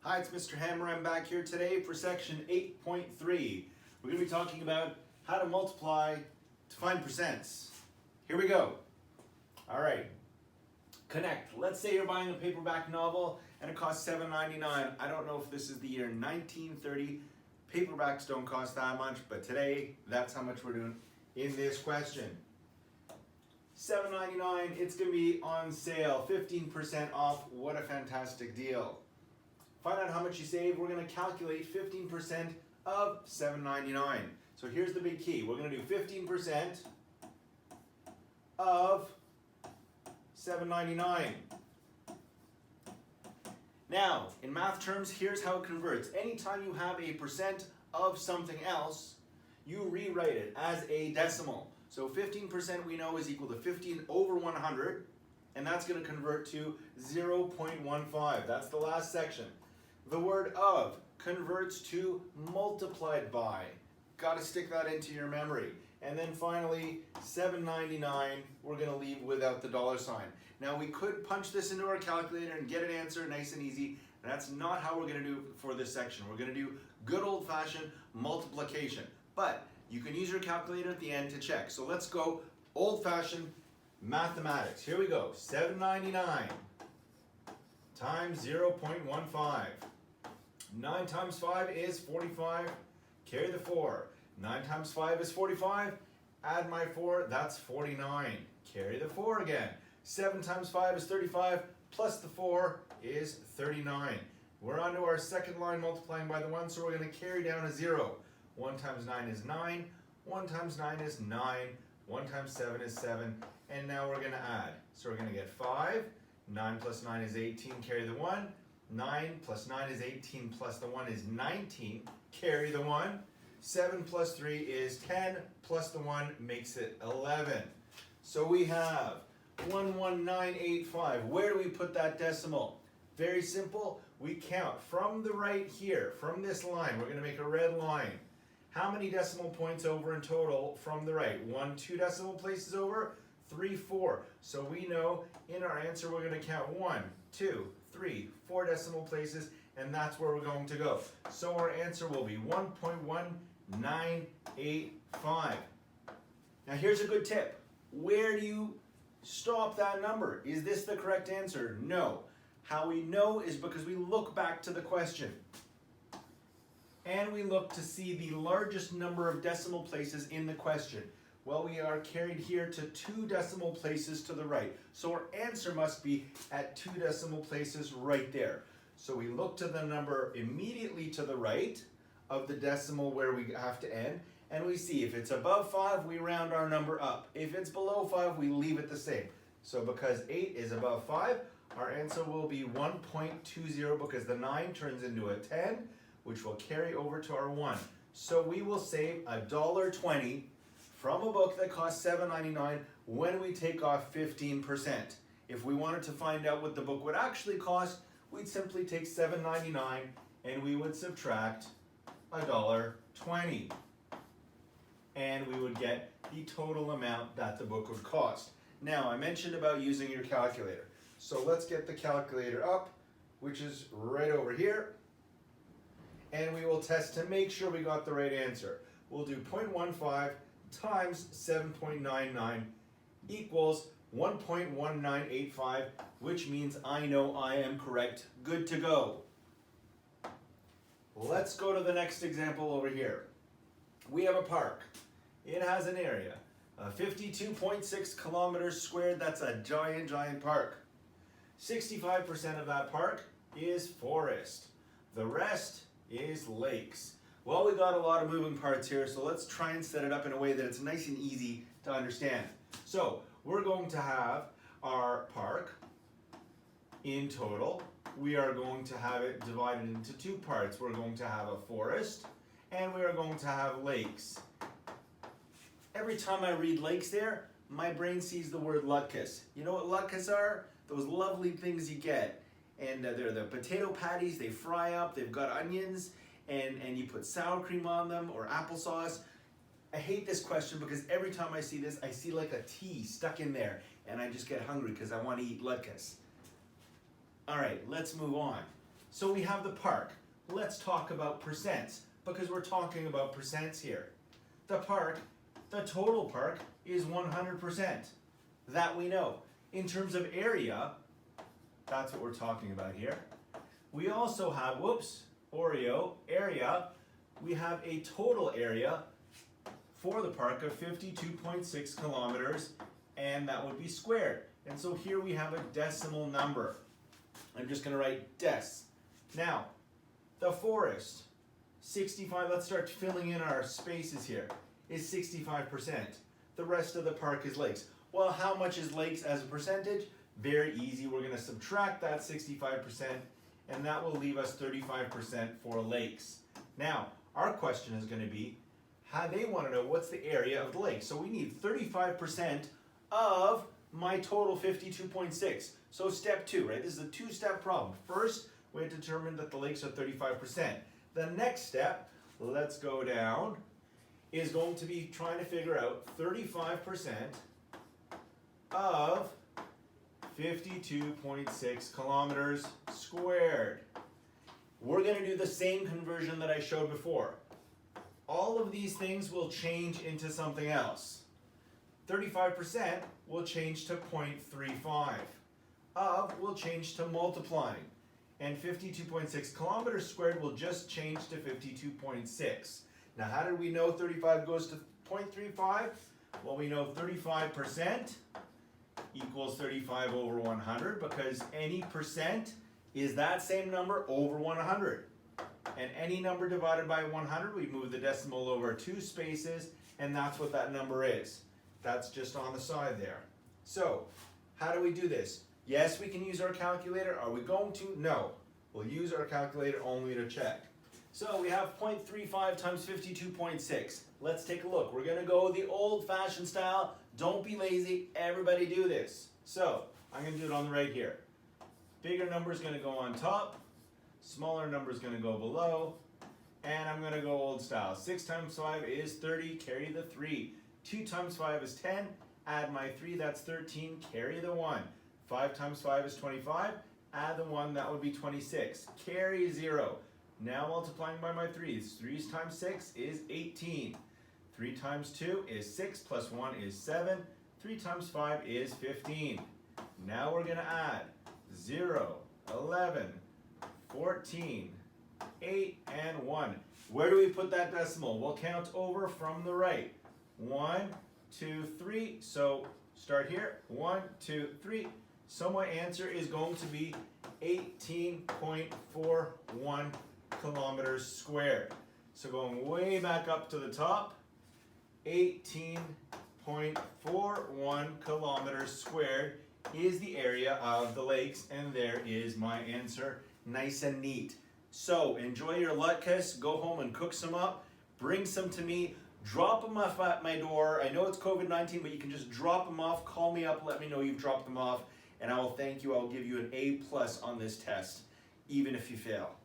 Hi, it's Mr. Hammer. I'm back here today for section 8.3. We're going to be talking about how to multiply to find percents. Here we go. All right. Connect. Let's say you're buying a paperback novel and it costs $7.99. I don't know if this is the year 1930. Paperbacks don't cost that much, but today that's how much we're doing in this question. $7.99, it's going to be on sale, 15% off. What a fantastic deal. Find out how much you save. We're going to calculate 15% of $7.99. So here's the big key. We're going to do 15% of $7.99. Now, in math terms, here's how it converts. Anytime you have a percent of something else, you rewrite it as a decimal. So 15% we know is equal to 15 over 100, and that's going to convert to 0.15. That's the last section. The word of converts to multiplied by. Got to stick that into your memory. And then finally, $7.99, we're going to leave without the dollar sign. Now we could punch this into our calculator and get an answer nice and easy. That's not how we're going to do it for this section. We're going to do good old-fashioned multiplication. But you can use your calculator at the end to check. So let's go old-fashioned mathematics. Here we go. $7.99 times 0.15. 9 times 5 is 45. Carry the 4. 9 times 5 is 45. Add my 4, that's 49. Carry the 4 again. 7 times 5 is 35, plus the 4 is 39. We're on to our second line multiplying by the 1, so we're going to carry down a 0. 1 times 9 is 9. 1 times 9 is 9. 1 times 7 is 7. And now we're going to add. So we're going to get 5. 9 plus 9 is 18. Carry the 1. 9 plus 9 is 18 plus the 1 is 19. Carry the 1. 7 plus 3 is 10 plus the 1 makes it 11. So we have 11985. Where do we put that decimal? Very simple. We count from the right here, from this line. We're going to make a red line. How many decimal points over in total from the right? 1, 2 decimal places over, 3, 4. So we know in our answer we're going to count 1, 2, 3, 4 decimal places, and that's where we're going to go. So our answer will be 1.1985. Now here's a good tip. Where do you stop that number? Is this the correct answer? No. How we know is because we look back to the question. And we look to see the largest number of decimal places in the question. Well, we are carried here to 2 decimal places to the right. So our answer must be at 2 decimal places right there. So we look to the number immediately to the right of the decimal where we have to end. And we see if it's above 5, we round our number up. If it's below 5, we leave it the same. So because 8 is above 5, our answer will be 1.20 because the 9 turns into a 10, which will carry over to our 1. So we will save $1.20 from a book that costs $7.99 when we take off 15%. If we wanted to find out what the book would actually cost, we'd simply take $7.99 and we would subtract $1.20. And we would get the total amount that the book would cost. Now, I mentioned about using your calculator. So let's get the calculator up, which is right over here. And we will test to make sure we got the right answer. We'll do 0.15 times 7.99 equals 1.1985, which means I know I am correct. Good to go. Let's go to the next example over here. We have a park. It has an area of 52.6 kilometers squared. That's a giant, giant park. 65% of that park is forest. The rest is lakes. Well, we got a lot of moving parts here, so let's try and set it up in a way that it's nice and easy to understand. So we're going to have our park in total. We are going to have it divided into 2 parts. We're going to have a forest and we are going to have lakes. Every time I read lakes there, my brain sees the word latkes. You know what latkes are? Those lovely things you get. And they're the potato patties, they fry up, they've got onions, and you put sour cream on them or applesauce. I hate this question because every time I see this, I see like a T stuck in there, and I just get hungry because I want to eat latkes. All right, let's move on. So we have the park. Let's talk about percents, because we're talking about percents here. The park, the total park, is 100%. That we know. In terms of area, that's what we're talking about here. We also have, area. We have a total area for the park of 52.6 kilometers, and that would be squared. And so here we have a decimal number. I'm just going to write dec. Now, the forest, 65, let's start filling in our spaces here, is 65%. The rest of the park is lakes. Well, how much is lakes as a percentage? Very easy. We're going to subtract that 65%, and that will leave us 35% for lakes. Now, our question is going to be, how they want to know what's the area of the lake. So we need 35% of my total 52.6. So step 2, right? This is a 2-step problem. First, we have to determine that the lakes are 35%. The next step, let's go down, is going to be trying to figure out 35% of 52.6 kilometers squared. We're going to do the same conversion that I showed before. All of these things will change into something else. 35% will change to 0.35. Of will change to multiplying. And 52.6 kilometers squared will just change to 52.6. Now, how did we know 35 goes to 0.35? Well, we know 35% equals 35 over 100, because any percent is that same number over 100. And any number divided by 100, we move the decimal over 2 spaces, and that's what that number is. That's just on the side there. So, how do we do this? Yes, we can use our calculator. Are we going to? No. We'll use our calculator only to check. So we have 0.35 times 52.6. Let's take a look. We're going to go the old-fashioned style. Don't be lazy. Everybody do this. So, I'm going to do it on the right here. Bigger number is going to go on top. Smaller number is going to go below. And I'm going to go old style. 6 times 5 is 30. Carry the 3. 2 times 5 is 10. Add my 3. That's 13. Carry the 1. 5 times 5 is 25. Add the 1. That would be 26. Carry 0. Now multiplying by my 3's. 3 times 6 is 18. 3 times 2 is 6 plus 1 is 7. 3 times 5 is 15. Now we're going to add 0, 11, 14, 8, and 1. Where do we put that decimal? We'll count over from the right. 1, 2, 3. So start here. 1, 2, 3. So my answer is going to be 18.41 kilometers squared. So going way back up to the top, 18.41 kilometers squared is the area of the lakes, and there is my answer, nice and neat. So enjoy your latkes, go home and cook some up, bring some to me, drop them off at my door. I know it's COVID-19, but you can just drop them off, call me up, let me know you've dropped them off, and I will thank you. I'll give you an A+ on this test, even if you fail.